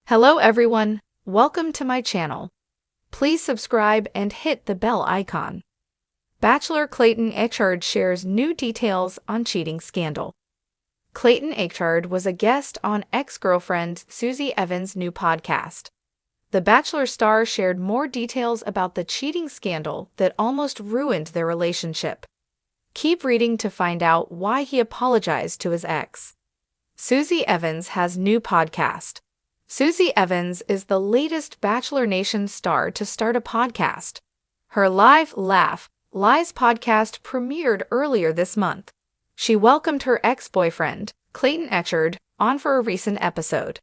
Hello everyone, welcome to my channel. Please subscribe and hit the bell icon. Bachelor Clayton Echard shares new details on cheating scandal. Clayton Echard was a guest on ex-girlfriend Susie Evans' new podcast. The Bachelor star shared more details about the cheating scandal that almost ruined their relationship. Keep reading to find out why he apologized to his ex. Susie Evans has new podcast. Susie Evans is the latest Bachelor Nation star to start a podcast. Her Live Laugh Lies podcast premiered earlier this month. She welcomed her ex-boyfriend, Clayton Echard, on for a recent episode.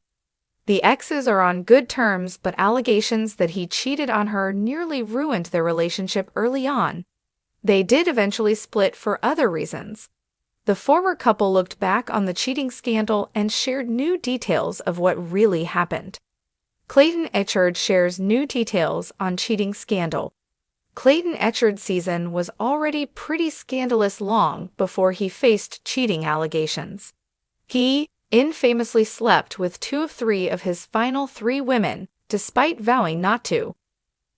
The exes are on good terms, but allegations that he cheated on her nearly ruined their relationship early on. They did eventually split for other reasons. The former couple looked back on the cheating scandal and shared new details of what really happened. Clayton Echard shares new details on cheating scandal. Clayton Echard's season was already pretty scandalous long before he faced cheating allegations. He infamously slept with 2 of 3 of his final 3 women, despite vowing not to.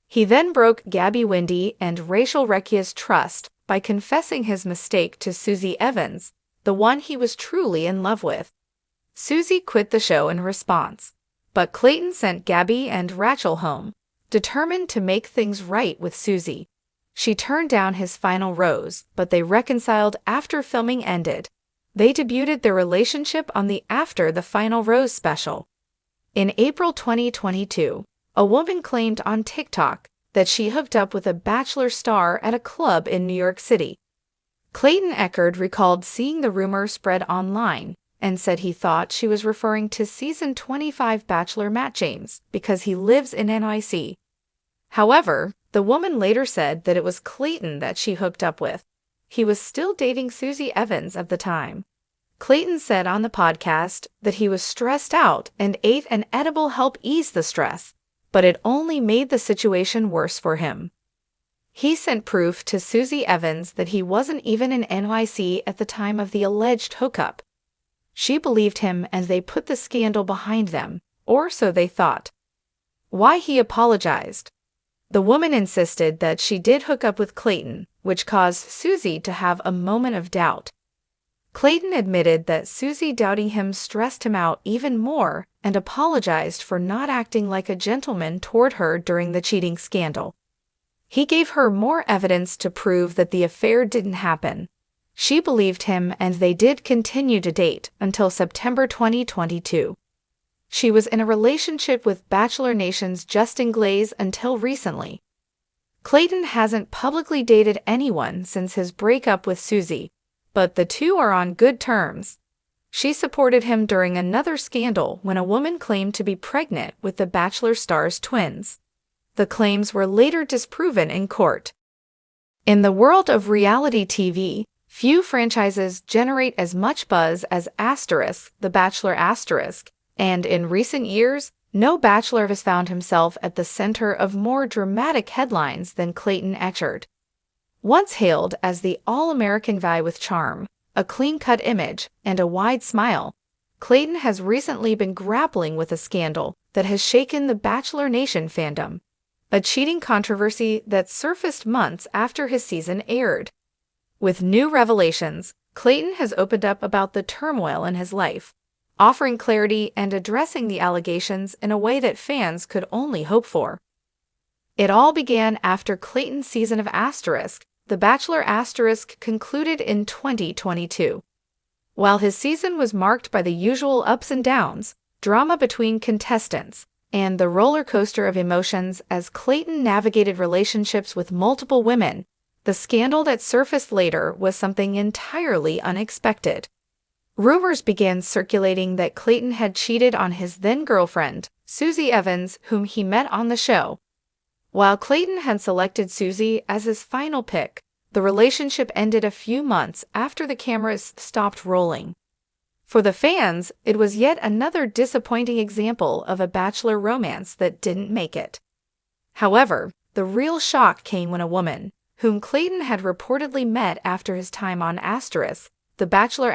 He then broke Gabby Windey and Rachel Recchia's trust by confessing his mistake to Susie Evans, the one he was truly in love with. Susie quit the show in response, but Clayton sent Gabby and Rachel home, determined to make things right with Susie. She turned down his final rose, but they reconciled after filming ended. They debuted their relationship on the After the Final Rose special. In April 2022, a woman claimed on TikTok that she hooked up with a Bachelor star at a club in New York City. Clayton Echard recalled seeing the rumor spread online and said he thought she was referring to season 25 Bachelor Matt James because he lives in NYC. However, the woman later said that it was Clayton that she hooked up with. He was still dating Susie Evans at the time. Clayton said on the podcast that he was stressed out and ate an edible to help ease the stress, but it only made the situation worse for him. He sent proof to Susie Evans that he wasn't even in NYC at the time of the alleged hookup. She believed him and they put the scandal behind them, or so they thought. Why he apologized? The woman insisted that she did hook up with Clayton, which caused Susie to have a moment of doubt. Clayton admitted that Susie doubting him stressed him out even more and apologized for not acting like a gentleman toward her during the cheating scandal. He gave her more evidence to prove that the affair didn't happen. She believed him and they did continue to date until September 2022. She was in a relationship with Bachelor Nation's Justin Glaze until recently. Clayton hasn't publicly dated anyone since his breakup with Susie, but the two are on good terms. She supported him during another scandal when a woman claimed to be pregnant with the Bachelor star's twins. The claims were later disproven in court. In the world of reality TV, few franchises generate as much buzz as The Bachelor *, and in recent years, no Bachelor has found himself at the center of more dramatic headlines than Clayton Echard. Once hailed as the all-American guy with charm, a clean-cut image, and a wide smile, Clayton has recently been grappling with a scandal that has shaken the Bachelor Nation fandom, a cheating controversy that surfaced months after his season aired. With new revelations, Clayton has opened up about the turmoil in his life, offering clarity and addressing the allegations in a way that fans could only hope for. It all began after Clayton's season of The Bachelor concluded in 2022. While his season was marked by the usual ups and downs, drama between contestants, and the roller coaster of emotions as Clayton navigated relationships with multiple women, the scandal that surfaced later was something entirely unexpected. Rumors began circulating that Clayton had cheated on his then-girlfriend, Susie Evans, whom he met on the show. While Clayton had selected Susie as his final pick, the relationship ended a few months after the cameras stopped rolling. For the fans, it was yet another disappointing example of a Bachelor romance that didn't make it. However, the real shock came when a woman, whom Clayton had reportedly met after his time on The Bachelor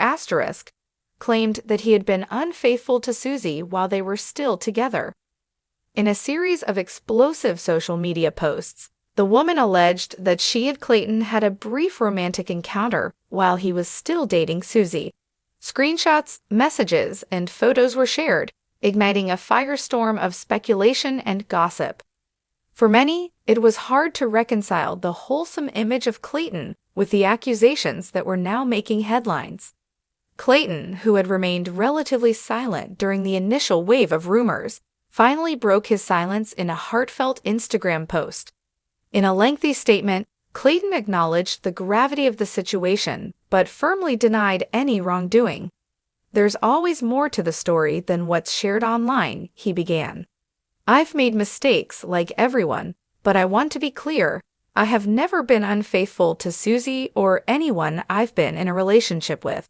claimed that he had been unfaithful to Susie while they were still together. In a series of explosive social media posts, the woman alleged that she and Clayton had a brief romantic encounter while he was still dating Susie. Screenshots, messages, and photos were shared, igniting a firestorm of speculation and gossip. For many, it was hard to reconcile the wholesome image of Clayton with the accusations that were now making headlines. Clayton, who had remained relatively silent during the initial wave of rumors, finally broke his silence in a heartfelt Instagram post. In a lengthy statement, Clayton acknowledged the gravity of the situation, but firmly denied any wrongdoing. "There's always more to the story than what's shared online," he began. "I've made mistakes like everyone, but I want to be clear, I have never been unfaithful to Susie or anyone I've been in a relationship with."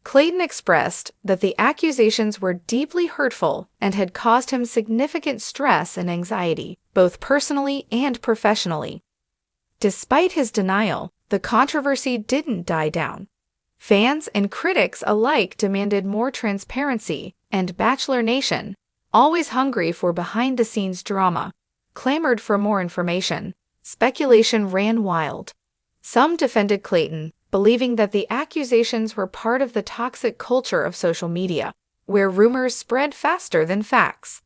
Clayton expressed that the accusations were deeply hurtful and had caused him significant stress and anxiety, both personally and professionally. Despite his denial, the controversy didn't die down. Fans and critics alike demanded more transparency, and Bachelor Nation, always hungry for behind-the-scenes drama, clamored for more information. Speculation ran wild. Some defended Clayton, believing that the accusations were part of the toxic culture of social media, where rumors spread faster than facts.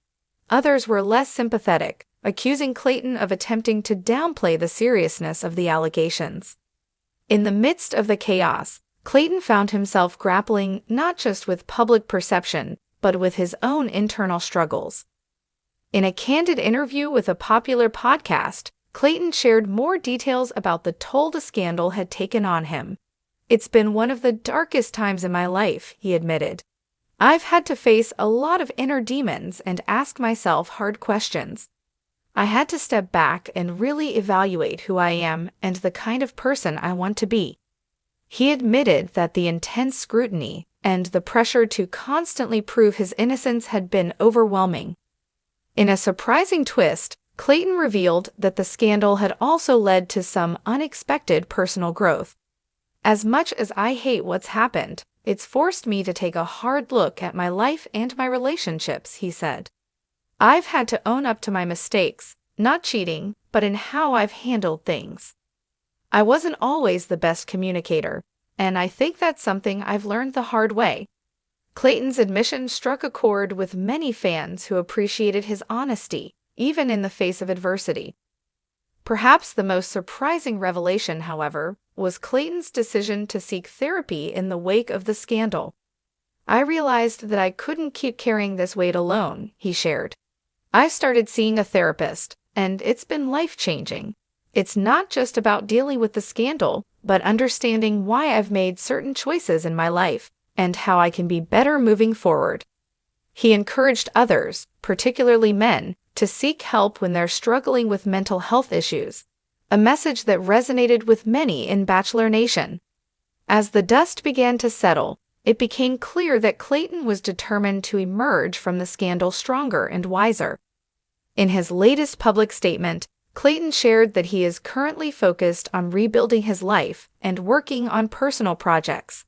Others were less sympathetic, accusing Clayton of attempting to downplay the seriousness of the allegations. In the midst of the chaos, Clayton found himself grappling not just with public perception, but with his own internal struggles. In a candid interview with a popular podcast, Clayton shared more details about the toll the scandal had taken on him. "It's been one of the darkest times in my life," he admitted. "I've had to face a lot of inner demons and ask myself hard questions. I had to step back and really evaluate who I am and the kind of person I want to be." He admitted that the intense scrutiny and the pressure to constantly prove his innocence had been overwhelming. In a surprising twist, Clayton revealed that the scandal had also led to some unexpected personal growth. "As much as I hate what's happened, it's forced me to take a hard look at my life and my relationships," he said. "I've had to own up to my mistakes, not cheating, but in how I've handled things. I wasn't always the best communicator, and I think that's something I've learned the hard way." Clayton's admission struck a chord with many fans who appreciated his honesty, even in the face of adversity. Perhaps the most surprising revelation, however, was Clayton's decision to seek therapy in the wake of the scandal. "I realized that I couldn't keep carrying this weight alone," he shared. "I started seeing a therapist, and it's been life-changing. It's not just about dealing with the scandal, but understanding why I've made certain choices in my life and how I can be better moving forward." He encouraged others, particularly men, to seek help when they're struggling with mental health issues, a message that resonated with many in Bachelor Nation. As the dust began to settle, it became clear that Clayton was determined to emerge from the scandal stronger and wiser. In his latest public statement, Clayton shared that he is currently focused on rebuilding his life and working on personal projects.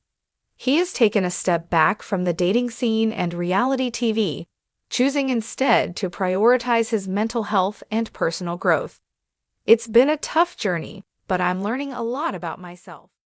He has taken a step back from the dating scene and reality TV, choosing instead to prioritize his mental health and personal growth. "It's been a tough journey, but I'm learning a lot about myself."